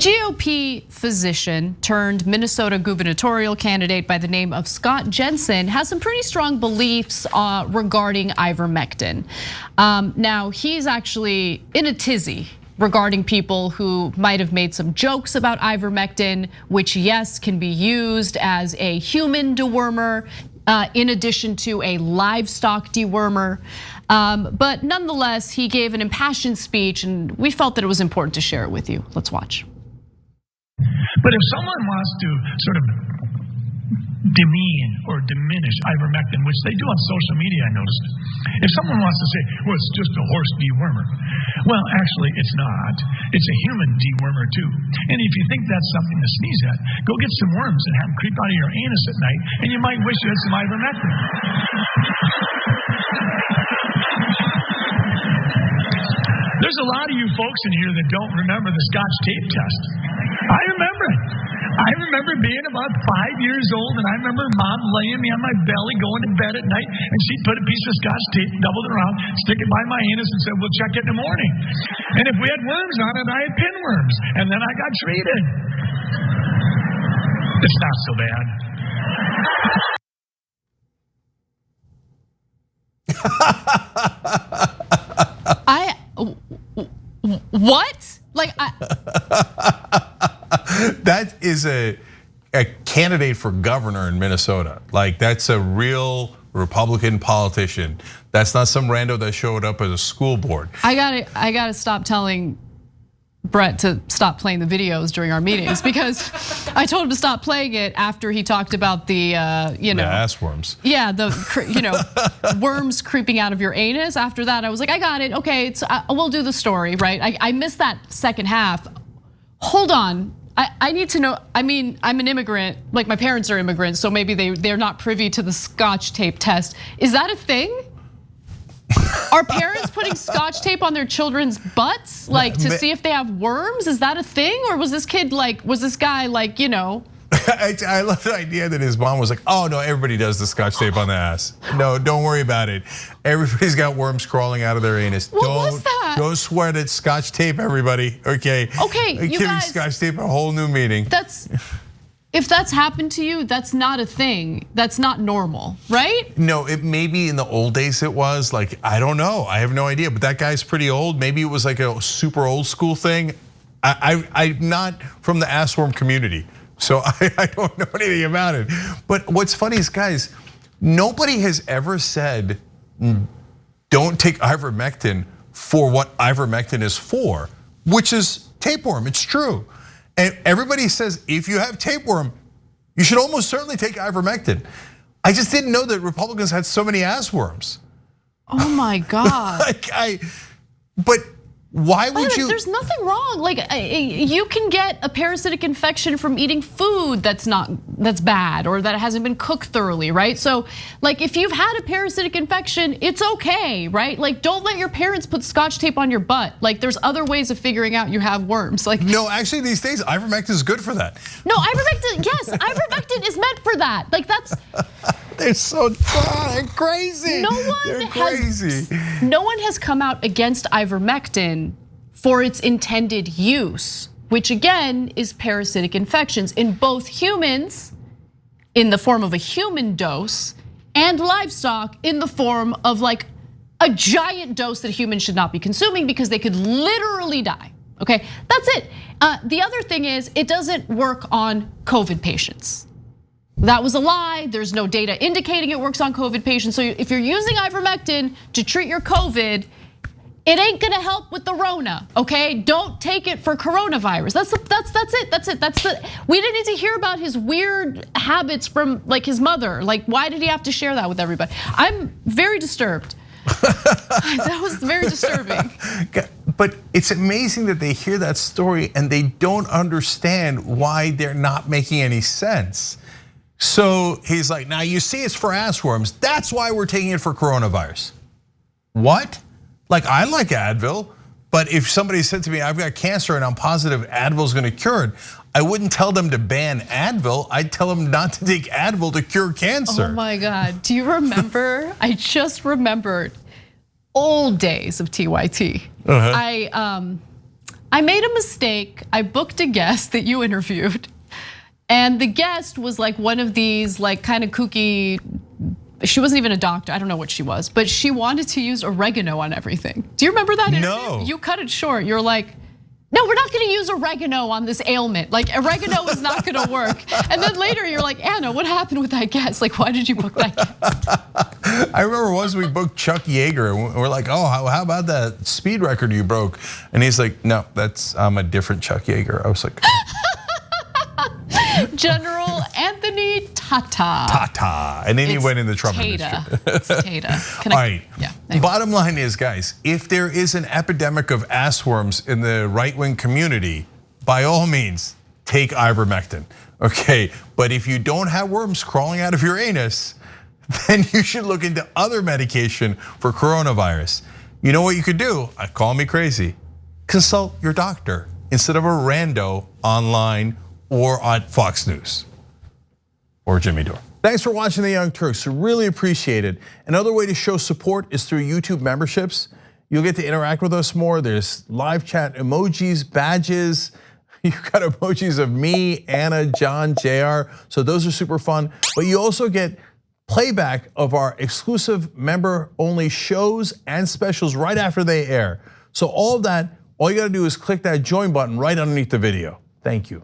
A GOP physician turned Minnesota gubernatorial candidate by the name of Jensen has some pretty strong beliefs regarding ivermectin. Now, he's actually in a tizzy regarding people who might have made some jokes about ivermectin, which, yes, can be used as a human dewormer in addition to a livestock dewormer. But nonetheless, he gave an impassioned speech, and we felt that it was important to share it with you. Let's watch. But if someone wants to sort of demean or diminish ivermectin, which they do on social media, I noticed. If someone wants to say, well, it's just a horse dewormer. Well, actually, it's not. It's a human dewormer too. And if you think that's something to sneeze at, go get some worms and have them creep out of your anus at night, and you might wish you had some ivermectin. There's a lot of you folks in here that don't remember the Scotch tape test. I remember it. I remember being about 5 years old, and I remember Mom laying me on my belly, going to bed at night, and she'd put a piece of Scotch tape, doubled it around, stick it by my anus, and said, we'll check it in the morning. And if we had worms on it, I had pinworms, and then I got treated. It's not so bad. What? That is a candidate for governor in Minnesota. Like, that's a real Republican politician. That's not some rando that showed up at a school board. I gotta stop telling Brett to stop playing the videos during our meetings, because I told him to stop playing it after he talked about the the ass worms. Yeah, the worms creeping out of your anus. After that, I was like, I got it. Okay, we'll do the story, right? I missed that second half. Hold on. I need to know. I mean, I'm an immigrant, like my parents are immigrants, so maybe they're not privy to the Scotch tape test. Is that a thing? Are parents putting Scotch tape on their children's butts, like to see if they have worms? Is that a thing, or was this guy like, I love the idea that his mom was like, oh no, everybody does the Scotch tape on the ass. No, don't worry about it. Everybody's got worms crawling out of their anus. What was that? Don't sweat it. Scotch tape, everybody. Okay. Okay, you guys. Scotch tape, a whole new meaning. If that's happened to you, that's not a thing. That's not normal, right? No, it maybe in the old days it was. Like, I don't know. I have no idea. But that guy's pretty old. Maybe it was like a super old school thing. I'm not from the assworm community, so I don't know anything about it. But what's funny is, guys, nobody has ever said, don't take ivermectin for what ivermectin is for, which is tapeworm. It's true. And everybody says, if you have tapeworm, you should almost certainly take ivermectin. I just didn't know that Republicans had so many ass worms. Oh my God. But why would you? There's nothing wrong. Like, you can get a parasitic infection from eating food that's bad or that hasn't been cooked thoroughly, right? So, like, if you've had a parasitic infection, it's okay, right? Like, don't let your parents put Scotch tape on your butt. Like, there's other ways of figuring out you have worms. Like, no, actually, these days ivermectin is good for that. No, ivermectin, yes, ivermectin is meant for that. Like, that's. They're so crazy. No one has come out against ivermectin for its intended use, which again is parasitic infections in both humans in the form of a human dose and livestock in the form of like a giant dose that humans should not be consuming because they could literally die. Okay, that's it. The other thing is it doesn't work on COVID patients. That was a lie. There's no data indicating it works on COVID patients. So if you're using ivermectin to treat your COVID, it ain't gonna help with the Rona, okay? Don't take it for coronavirus. That's it. We didn't need to hear about his weird habits from like his mother. Like, why did he have to share that with everybody? I'm very disturbed. That was very disturbing. But it's amazing that they hear that story and they don't understand why they're not making any sense. So he's like, now you see it's for ass worms. That's why we're taking it for coronavirus. What? Like, I like Advil, but if somebody said to me, I've got cancer and I'm positive Advil's gonna cure it, I wouldn't tell them to ban Advil. I'd tell them not to take Advil to cure cancer. Oh my God, do you remember? I just remembered old days of TYT. I made a mistake. I booked a guest that you interviewed. And the guest was like one of these like kind of kooky, she wasn't even a doctor, I don't know what she was, but she wanted to use oregano on everything. Do you remember that interview? No. You cut it short. You're like, no, we're not gonna use oregano on this ailment. Like oregano is not gonna work. And then later you're like, Anna, what happened with that guest? Like, why did you book that guest? I remember once we booked Chuck Yeager and we're like, oh, how about that speed record you broke? And he's like, no, I'm a different Chuck Yeager. I was like, General Anthony Tata. Tata. And then he went in the Trump Tata. administration. It's Tata. All right. Yeah. Anyway. Bottom line is, guys, if there is an epidemic of ass worms in the right-wing community, by all means, take ivermectin. Okay, but if you don't have worms crawling out of your anus, then you should look into other medication for coronavirus. You know what you could do? Call me crazy. Consult your doctor instead of a rando online or on Fox News or Jimmy Dore. Thanks for watching the Young Turks. We really appreciate it. Another way to show support is through YouTube memberships. You'll get to interact with us more. There's live chat emojis, badges. You've got emojis of me, Anna, John, JR. So those are super fun. But you also get playback of our exclusive member-only shows and specials right after they air. So all of that, all you gotta do is click that join button right underneath the video. Thank you.